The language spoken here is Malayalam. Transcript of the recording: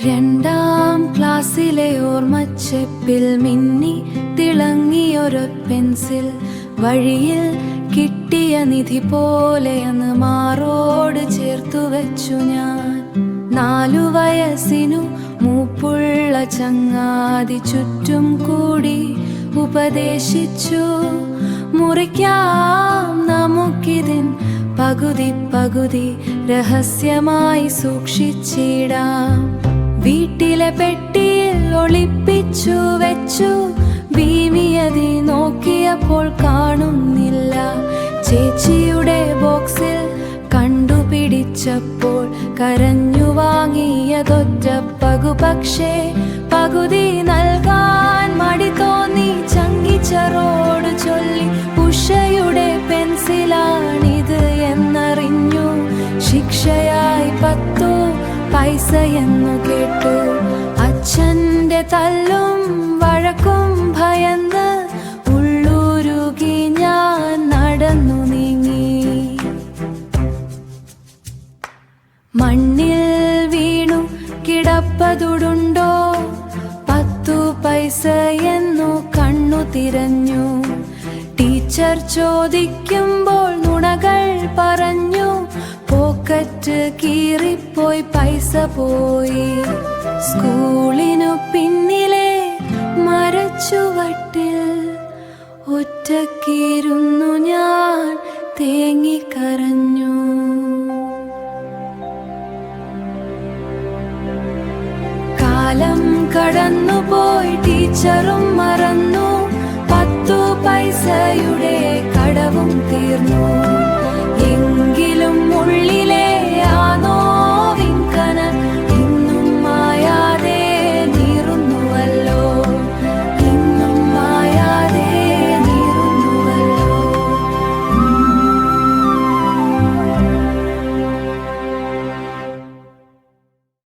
രണ്ടാം ക്ലാസ്സിലെ ഓർമ്മച്ചെപ്പിൽ മിന്നി തിളങ്ങിയൊരു പെൻസിൽ, വഴിയിൽ കിട്ടിയ നിധി പോലെ അന്ന് മാറോട് ചേർത്തു വെച്ചു ഞാൻ. 4 വയസ്സിനു മൂപ്പുള്ള ചങ്ങാതി ചുറ്റും കൂടി ഉപദേശിച്ചു, മുറിക്കാം നമുക്കിതിൻ പകുതി പകുതി രഹസ്യമായി സൂക്ഷിച്ചിടാം. വീട്ടിലെ പെട്ടിയിൽ ഒളിപ്പിച്ചു വെച്ചു, ഭീമിയതി നോക്കിയപ്പോൾ കാണുന്നില്ല. ചേച്ചിയുടെ ബോക്സിൽ കണ്ടുപിടിച്ചപ്പോൾ കരഞ്ഞു വാങ്ങിയതൊറ്റ പകു. പക്ഷേ പകുതി നൽകാൻ മടി തോന്നി. ചങ്കിച്ചറോട് ചൊല്ലി ഉഷയുടെ പെൻസിലാണിത് എന്നറിഞ്ഞു. ശിക്ഷയായി 10 പൈസ എന്നു കേട്ടു. അച്ഛൻ്റെ തല്ലും വഴക്കും ഭയന്ന് ഉള്ളുരുകി ഞാൻ നടന്നു നീങ്ങി. മണ്ണിൽ വീണു കിടപ്പതുടുണ്ടോ 10 പൈസ എന്നു കണ്ണു തിരഞ്ഞു. ടീച്ചർ ചോദിക്കുമ്പോൾ നുണകൾ പറഞ്ഞു. പോക്കറ്റ് കീറിപ്പോയി, പൈസ പോയി. സ്കൂളിനു പിന്നിലെ മരച്ചുവട്ടിൽ ഒറ്റക്കിരുന്നു ഞാൻ തേങ്ങിക്കരഞ്ഞു. കാലം കടന്നുപോയി, ടീച്ചറും മറന്നു. 10 പൈസയുടെ കടവും തീർന്നു.